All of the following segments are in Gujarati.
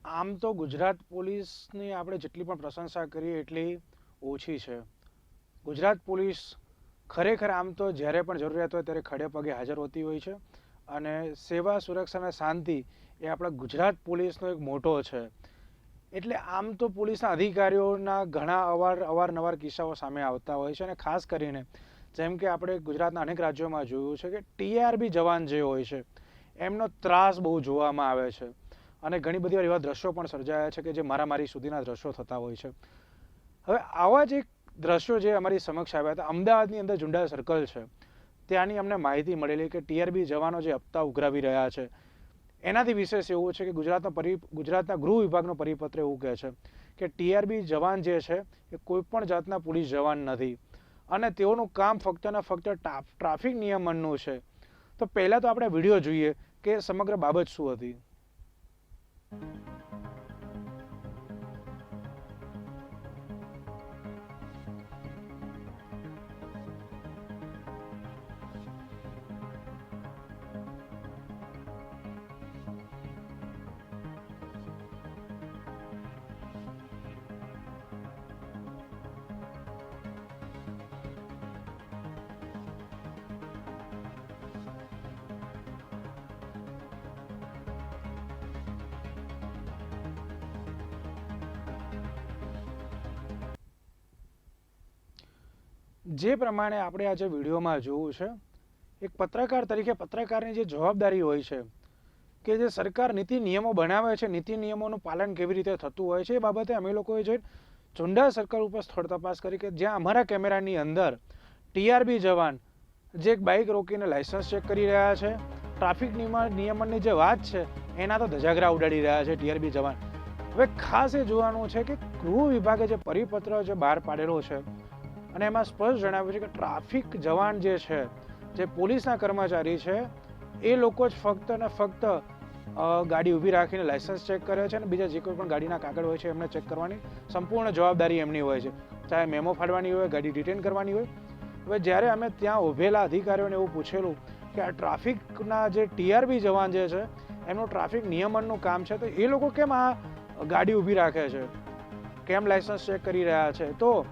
આમ તો ગુજરાત પોલીસની આપણે જેટલી પણ પ્રશંસા કરીએ એટલી ઓછી છે. ગુજરાત પોલીસ ખરેખર આમ તો જ્યારે પણ જરૂરિયાત હોય ત્યારે ખડે પગે હાજર હોતી હોય છે અને સેવા સુરક્ષા અને શાંતિ એ આપણા ગુજરાત પોલીસનો એક મોટો છે. એટલે આમ તો પોલીસના અધિકારીઓના ઘણા અવારનવાર કિસ્સાઓ સામે આવતા હોય છે અને ખાસ કરીને જેમ કે આપણે ગુજરાતના અનેક રાજ્યોમાં જોયું છે કે ટીઆરબી જવાન જે હોય છે એમનો ત્રાસ બહુ જોવામાં આવે છે અને ઘણી બધી વાર એવા દ્રશ્યો પણ સર્જાયા છે કે જે મારામારી સુધીના દ્રશ્યો થતા હોય છે. હવે આવા જ એક દ્રશ્યો જે અમારી સમક્ષ આવ્યા હતા, અમદાવાદની અંદર ઝુંડા સર્કલ છે, ત્યાંની અમને માહિતી મળેલી કે ટીઆરબી જવાનો જે હપ્તા ઉઘરાવી રહ્યા છે એનાથી વિશેષ એવું છે કે ગુજરાતના ગૃહ વિભાગનો પરિપત્ર એવું કહે છે કે ટીઆરબી જવાન જે છે એ કોઈપણ જાતના પોલીસ જવાન નથી અને તેઓનું કામ ફક્ત ને ફક્ત ટ્રાફિક નિયમનનું છે. તો પહેલાં તો આપણે વિડીયો જોઈએ કે સમગ્ર બાબત શું હતી. જે પ્રમાણે આપણે આજે વિડીયોમાં જોવું છે, એક પત્રકાર તરીકે પત્રકારની જે જવાબદારી હોય છે કે જે સરકાર નીતિ નિયમો બનાવે છે, નીતિ નિયમોનું પાલન કેવી રીતે થતું હોય છે, એ બાબતે અમે લોકોએ જે ઝુંડા સર્કલ ઉપર સ્થળ તપાસ કરી કે જ્યાં અમારા કેમેરાની અંદર ટીઆરબી જવાન જે એક બાઇક રોકીને લાયસન્સ ચેક કરી રહ્યા છે, ટ્રાફિક નિયમનની જે વાત છે એના તો ધજાગરા ઉડાડી રહ્યા છે ટીઆરબી જવાન. હવે ખાસ એ જોવાનું છે કે ગૃહ વિભાગે જે પરિપત્ર જે બહાર પાડેલો છે અને એમાં સ્પષ્ટ જણાવ્યું છે કે ટ્રાફિક જવાન જે છે, જે પોલીસના કર્મચારી છે, એ લોકો જ ફક્ત ને ફક્ત ગાડી ઊભી રાખીને લાયસન્સ ચેક કરે છે અને બીજા જે કોઈ પણ ગાડીના કાગળ હોય છે એમને ચેક કરવાની સંપૂર્ણ જવાબદારી એમની હોય છે, ચાહે મેમો ફાડવાની હોય, ગાડી ડિટેન કરવાની હોય. હવે જ્યારે અમે ત્યાં ઊભેલા અધિકારીઓને એવું પૂછેલું કે આ ટ્રાફિકના જે ટીઆરબી જવાન જે છે એમનું ટ્રાફિક નિયમનનું કામ છે, તો એ લોકો કેમ આ ગાડી ઊભી રાખે છે, કેમ લાયસન્સ ચેક કરી રહ્યા છે, તો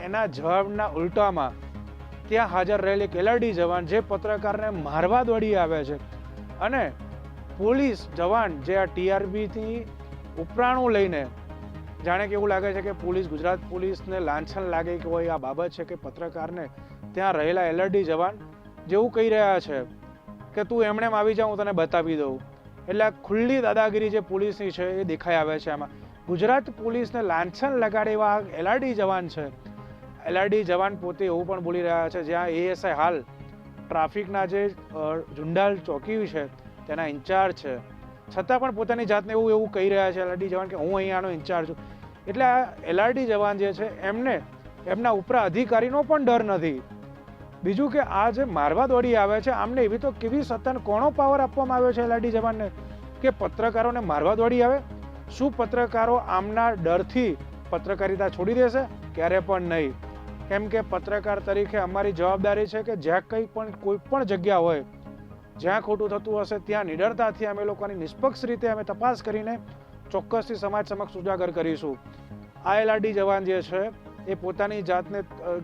એના જવાબના ઉલટામાં ત્યાં હાજર રહેલી એક એલઆરડી જવાન જે પત્રકારને મારવા દોડી આવે છે અને પોલીસ જવાન જે આ ટીઆરબીથી ઉપરાણું લઈને જાણે કે એવું લાગે છે કે ગુજરાત પોલીસને લાંછન લાગે કે હોય આ બાબત છે કે પત્રકારને ત્યાં રહેલા એલઆરડી જવાન જેવું કહી રહ્યા છે કે તું એમણે આવી જા, હું તને બતાવી દઉં. એટલે ખુલ્લી દાદાગીરી જે પોલીસની છે એ દેખાઈ આવે છે આમાં. ગુજરાત પોલીસને લાંછન લગાડે એવા એલઆરડી જવાન છે. એલઆરડી જવાન પોતે એવું પણ બોલી રહ્યા છે, જ્યાં એએસઆઈ હાલ ટ્રાફિકના જે ઝુંડાલ ચોકી છે તેના ઇન્ચાર્જ છે, છતાં પણ પોતાની જાતને એવું કહી રહ્યા છે એલઆરડી જવાન કે હું અહીંયાનો ઇન્ચાર્જ છું. એટલે આ એલઆરડી જવાન જે છે એમને એમના ઉપરા અધિકારીનો પણ ડર નથી. બીજું કે આ જે મારવા દોડી આવે છે આમને એવી તો કેવી સત્તાનો કોનો પાવર આપવામાં આવ્યો છે એલઆરડી જવાનને કે પત્રકારોને મારવા દોડી આવે? શું પત્રકારો આમના ડરથી પત્રકારિતા છોડી દેશે? ક્યારે પણ નહીં. કેમ કે પત્રકાર તરીકે અમારી જવાબદારી છે કે જ્યાં કોઈ પણ જગ્યા હોય, જ્યાં ખોટું થતું હશે ત્યાં નિડરતાથી અમે લોકોની નિષ્પક્ષ રીતે અમે તપાસ કરીને ચોક્કસથી સમાજ સમક્ષ ઉજાગર કરીશું. આ એલઆરડી જવાન જે છે એ પોતાની જાતને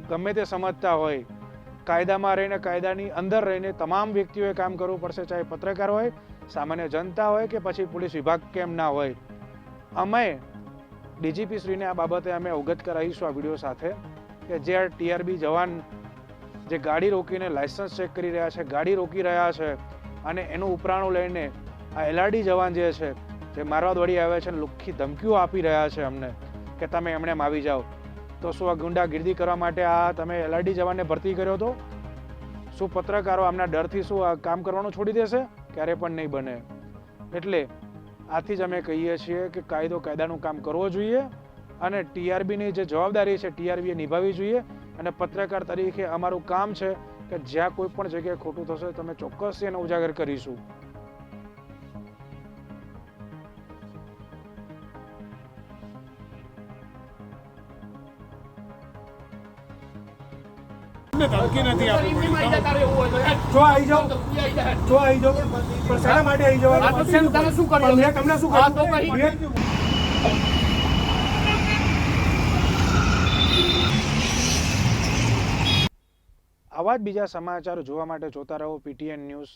ગમે તે સમજતા હોય, કાયદામાં રહીને, કાયદાની અંદર રહીને તમામ વ્યક્તિઓએ કામ કરવું પડશે, ચાહે પત્રકાર હોય, સામાન્ય જનતા હોય કે પછી પોલીસ વિભાગ કેમ ના હોય. અમે ડીજીપી શ્રીને આ બાબતે અમે અવગત કરાવીશું આ વિડીયો સાથે કે જે ટીઆરબી જવાન જે ગાડી રોકીને લાયસન્સ ચેક કરી રહ્યા છે, ગાડી રોકી રહ્યા છે અને એનું ઉપરાણું લઈને આ એલઆરડી જવાન જે છે જે મારવા દોડી આવ્યા છે અને લુખ્ખી ધમકીઓ આપી રહ્યા છે અમને કે તમે એમણે આવી જાઓ. તો શું આ ગુંડાગીર્દી કરવા માટે આ તમે એલઆરડી જવાનને ભરતી કર્યો હતો? શું પત્રકારો આમના ડરથી શું આ કામ કરવાનું છોડી દેશે? ક્યારે પણ નહીં બને. એટલે આથી જ અમે કહીએ છીએ કે કાયદાનું કામ કરવો જોઈએ અને ટીઆરબીની જે જવાબદારી છે ટીઆરબીએ નિભાવવી જોઈએ અને પત્રકાર તરીકે અમારું કામ છે કે જ્યાં કોઈ પણ જગ્યાએ ખોટું થશે તમે ચોક્કસ એને ઉજાગર કરીશું. ને ધમકી નથી આપવી પડી. જો આવી જાઓ પણ શેના માટે આવી જવાનું? આ તો શેમ તમે શું કર્યું? મેં તમને શું આ તો કર્યું? કઈ- મેં- આવા જ બીજા સમાચાર જોવા માટે જોતા રહો PTN ન્યૂઝ.